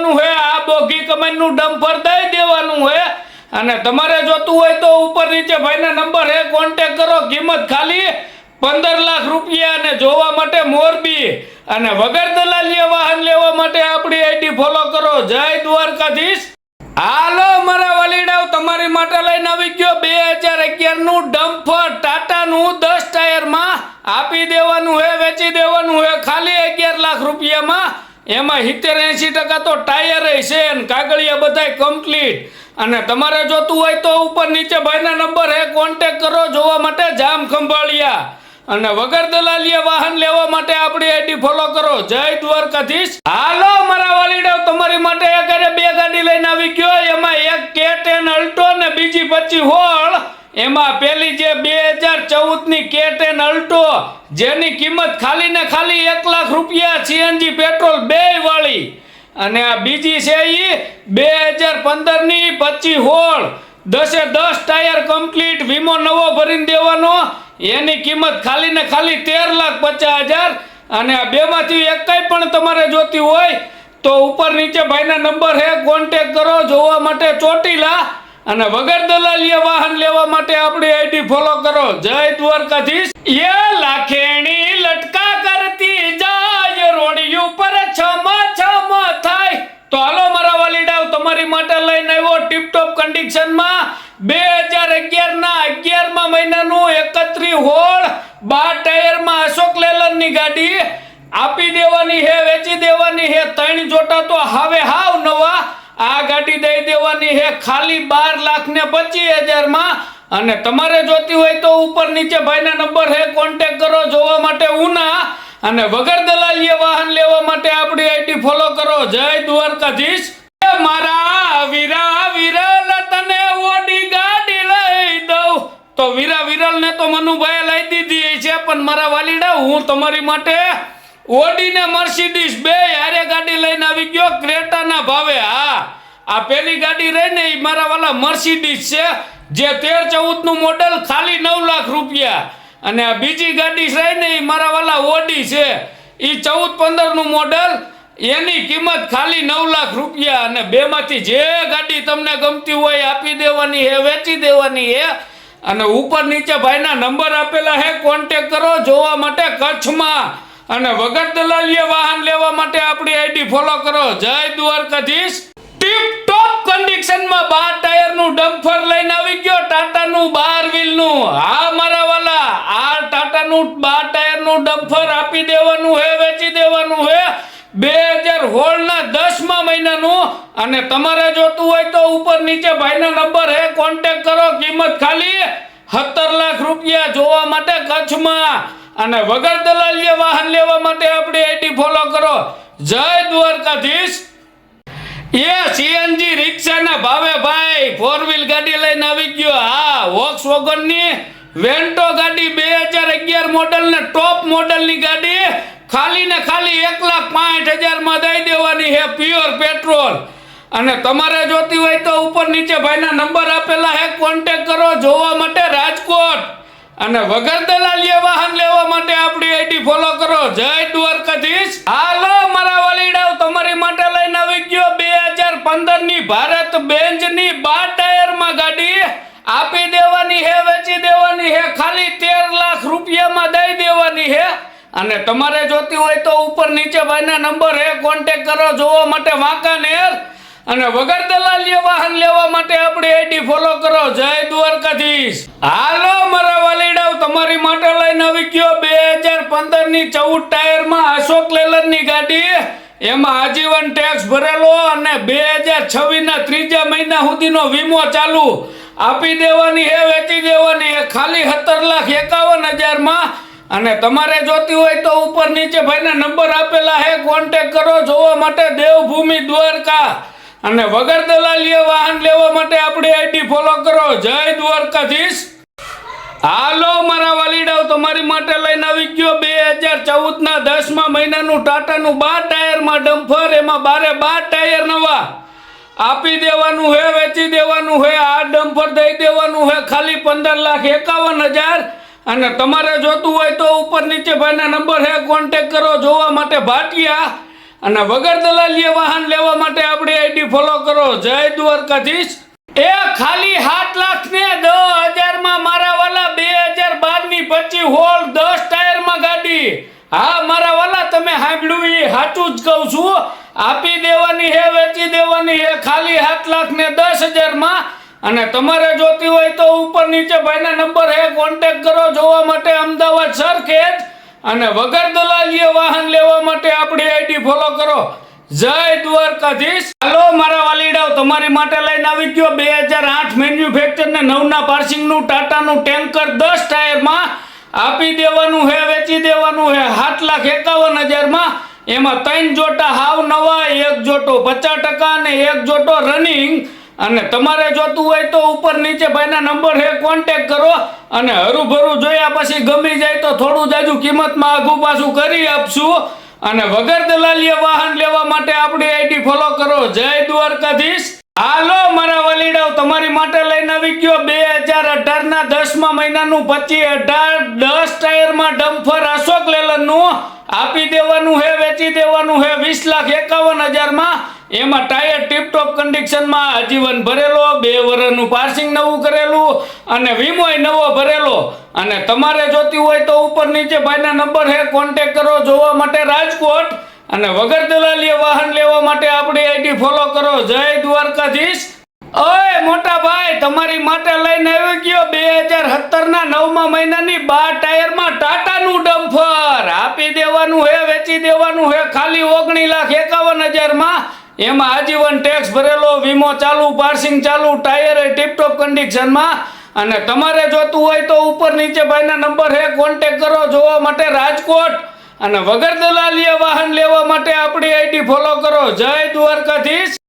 દેવાનું હે આ બોગી કમાનનું ડમ્પર દઈ દેવાનું હે અને તમારે જોતું હોય તો ઉપર નીચે ભાઈના નંબર હે કોન્ટેક્ટ કરો કિંમત ખાલી 15 લાખ રૂપિયા અને જોવા માટે મોરબી અને વગર દલાલીએ વાહન લેવા માટે આપણી આઈડી ફોલો કરો જય દ્વારકાધીશ હાલો મારા વલીડાઓ તમારી માટે લઈને આવી ગયો 2011 નું ડમ્પર ટાટાનું 10 ટાયરમાં આપી દેવાનું હે વેચી દેવાનું હે ખાલી 11 લાખ રૂપિયામાં એમાં 70-80% તો ટાયર છે અને કાગળિયા બધાય કમ્પ્લીટ અને તમારે જોતું હોય તો ઉપર નીચે ભાઈના નંબર હે કોન્ટેક્ટ કરો જોવા માટે જામ ખંભાળિયા અને વગર દલાલીએ વાહન લેવા માટે આપણી આઈડી ફોલો કરો જય દ્વારકાધીશ હાલો મારા વાલીડાઓ તમારી માટે એક બે ગાડી લઈને આવી ગયો એમાં એક K10 અલ્ટો ને બીજી 25 હોળ એમાં પેલી જે 2014 ની K10 અલ્ટો જેની કિંમત ખાલી ને ખાલી 1 લાખ રૂપિયા CNG પેટ્રોલ બેય વાળી અને આ બીજી છે ઈ 2015 ની 25 હોળ 10 ટાયર કમ્પ્લીટ વીમો નવો ભરીને દેવાનો એની કિંમત ખાલી ને ખાલી 13,50,000 અને આ બેમાંથી એકઈ પણ તમારે જોતી હોય તો ઉપર નીચે ભાઈના નંબર હે કોન્ટેક્ટ કરો જોવા માટે ચોટીલા અને વગર દલાલીએ વાહન લેવા માટે આપણી આઈડી ફોલો કરો જય દ્વારકાધીશ એ લાખેણી લટકા કરતી જાય રોડી ઉપર છમ છમ થાય તો હાલો મારા વાલીડાઓ તમારી માટે લઈને આવ્યો ટીપ ટોપ કન્ડિશનમાં 2011 ના 11મા મહિનાનું 31 હોળ 12 ટાયરમાં અશોક લેલનની ગાડી આપી દેવાની હે વેચી દેવાની હે 3 જોટા તો હવે હાવ નવા આ ગાડી દઈ દેવાની હે ખાલી 12,25,000 માં અને તમારે જોતી હોય તો ઉપર નીચે ભાઈના નંબર હે કોન્ટેક્ટ કરો જોવા માટે ઉના અને વગર દલાલીએ વાહન લેવા માટે આપણી આઈડી ફોલો કરો જય દ્વારકાધીશ મારા વીરા વિરલ તને ઓડી ગાડી લઈ દઉં તો વીરા વિરલ ને તો મનુભાઈ લઈ દીધી છે પણ મારા વાલીડા હું તમારી માટે ઓડી ને મર્સિડીઝ બે હારે ગાડી લઈને આવી ગયો ક્રેટાના ભાવે હા આ પેલી ગાડી રહી ને મારા વાલા મર્સિડીઝ છે જે 13-14 નું મોડેલ ખાલી 9 લાખ રૂપિયા અને આ બીજી ગાડી રહી ને મારા વાલા ઓડી છે ઈ 14-15 નું મોડેલ એની કિંમત ખાલી 9 લાખ રૂપિયા અને બેમાંથી જે ગાડી તમને ગમતી હોય આપી દેવાની હે વેચી દેવાની હે અને ઉપર નીચે ભાઈના નંબર આપેલા હે કોન્ટેક્ટ કરો જોવા માટે કચ્છમાં અને વગર દલાલીએ વાહન લેવા માટે આપણી આઈડી ફોલો કરો જય દ્વારકાધીશ ટીપ ટોપ કન્ડિશનમાં 12 ટાયરનું ડમ્પર લઈને આવી ગયો ટાટાનું 12 વ્હીલનું હા મારા વાલા આ ટાટાનું 12 ટાયરનું ડમ્પર આપી દેવાનું હે વેચી દેવાનું હે 2016 ના 10મા મહિનાનું અને તમારે જોતું હોય તો ઉપર નીચે ભાઈના નંબર હે કોન્ટેક્ટ કરો કિંમત ખાલી 17 લાખ રૂપિયા જોવા માટે કચ્છમાં અને વગર દલાલીએ વાહન લેવા માટે આપણી આઈડી ફોલો કરો જય દ્વારકાધીશ એ CNG રિક્ષાના ભાવે ભાઈ 4 વ્હીલ ગાડી લઈને આવી ગયો હા વોક્સવેગન ની વેન્ટો ગાડી 2011 મોડેલ ને ટોપ મોડેલ ની ગાડી ખાલી ને ખાલી 1,65,000 માં દઈ દેવાની હે પ્યોર પેટ્રોલ અને તમારે જોતી હોય તો ઉપર નીચે ભાઈના નંબર આપેલા હે કોન્ટેક્ટ કરો જોવા માટે રાજકોટ અને વગર દલાલીએ વાહન લેવા માટે આપણી આઈડી ફોલો કરો જય દ્વારકાધીશ હાલો મારા વાલીડાઓ તમારી માટે લઈને આવી ગયો 2015 ની ભારત બેન્ઝ ની 12 ટાયરમાં ગાડી આપી દેવાની હે વેચી દેવાની હે ખાલી 13 લાખ રૂપિયામાં દઈ દેવાની હે અને તમારે જોતી હોય તો ઉપર નીચે ભાઈના નંબર હે કોન્ટેક્ટ કરો જોવા માટે વાંકાનેર અને વગર દલાલીએ વાહન લેવા માટે આપણી આઈડી ફોલો કરો જય દ્વારકાધીશ હાલો મારા વાલીડાઓ તમારી માટે લઈને આવી ગયો 2015 ની 14 ટાયરમાં અશોક લેલનની ગાડી એમાં આજીવન ટેક્સ ભરેલો અને 2026 ના 3જા મહિના સુધીનો વીમો ચાલુ આપી દેવાની હે વેચી દેવાની હે ખાલી 17,51,000 માં અને તમારે જોતી હોય તો ઉપર નીચે ભાઈના નંબર આપેલા હે કોન્ટેક્ટ કરો જોવા માટે દેવભૂમિ દ્વારકા અને વગર દલાલીએ વાહન લેવા માટે આપણી આઈડી ફોલો કરો જય દ્વારકાધીશ હાલો મારા વાલીડાઓ તમારી માટે લઈને આવી ગયો 2014 ના 10મા મહિનાનું ટાટાનું 12 ટાયરમાં ડમ્પર એમાં 12 ટાયર નવા આપી દેવાનું હે વેચી દેવાનું હે આ ડમ્પર દઈ દેવાનું હે ખાલી 15,51,000 અને તમારે જોતું હોય તો ઉપર નીચે ભાઈના નંબર હે કોન્ટેક્ટ કરો જોવા માટે ભાટિયા અને વગર દલાલીએ વાહન લેવા માટે આપણી આઈડી ફોલો કરો. જય દ્વારકાધીશ. એ ખાલી 7 લાખ ને 10,000 માં મારા વાલા 2012 ની 25 હોલ 10 ટાયરમાં ગાડી. હા મારા વાલા, તમે સાંભળ્યું એ સાચું જ કહું છું. આપી દેવાની હે, વેચી દેવાની હે, ખાલી 7 લાખ ને 10,000 માં. અને તમારે જોતી હોય તો ઉપર નીચે ભાઈના નંબર હે, કોન્ટેક્ટ કરો જોવા માટે. અમદાવાદ સરખેજ. અને વગર દલાલીએ વાહન લેવા માટે આપણી આઈડી ફોલો કરો. જય દ્વારકાધીશ. હાલો મારા વાલીડાઓ, તમારી માટે લઈને આવી ગયો 2008 મેન્યુફેક્ચર ને 9ના પાર્સિંગ નું ટાટાનું ટેન્કર 10 ટાયરમાં. આપી દેવાનું હે, વેચી દેવાનું હે 7,51,000 માં. એમાં 3 જોટા હાવ નવા, 1 જોટો 50% અને 1 જોટો રનિંગ. અને તમારે જોતું હોય તો ઉપર નીચે ભાઈના નંબર હે, કોન્ટેક્ટ કરો. અને હરુભરું જોયા પછી ગમી જાય તો થોડું જાજુ કિંમતમાં આઘું પાછું કરી આપશું. અને વગર દલાલીએ વાહન લેવા માટે આપણી આઈડી ફોલો કરો. જય દ્વારકાધીશ. હાલો મારા વલીડાઓ, તમારી માટે લઈને આવી ગયો 2018 ના 10મા મહિનાનું 25/18 10 ટાયરમાં ડમ્ફર અશોક લેલનનું. આપી દેવાનું હે, વેચી દેવાનું હે 20,51,000 માં. એમાં ટાયર ટીપટોપ કન્ડિશનમાં, આજીવન ભરેલો, 2 વર્ષનું પાર્સિંગ નવું કરેલું અને વીમોય નવો ભરેલો. અને તમારે જોતી હોય તો ઉપર નીચે ભાઈના નંબર હે, કોન્ટેક્ટ કરો જોવા માટે રાજકોટ. અને વગર દલાલીએ વાહન લેવા માટે આપણી આઈડી ફોલો કરો. જય દ્વારકાધીશ. ઓય મોટા ભાઈ, તમારી માટે લઈને આવી ગયો 2017 ના 9મા મહિનાની 12 ટાયરમાં ટાટાનું ડમ્ફર. આપી દેવાનું હે, વેચી દેવાનું હે ખાલી 19,51,000 માં. એમાં આજીવન ટેક્સ ભરેલો, વીમો ચાલુ, પાર્સિંગ ચાલુ, ટાયર ટીપટોપ કન્ડિશનમાં. અને તમારે જોતું હોય તો ઉપર નીચે ભાઈના નંબર હે, કોન્ટેક્ટ કરો જોવા માટે રાજકોટ. અને વગર દલાલીએ વાહન લેવા માટે આપણી આઈડી ફોલો કરો. જય દ્વારકાધીશ.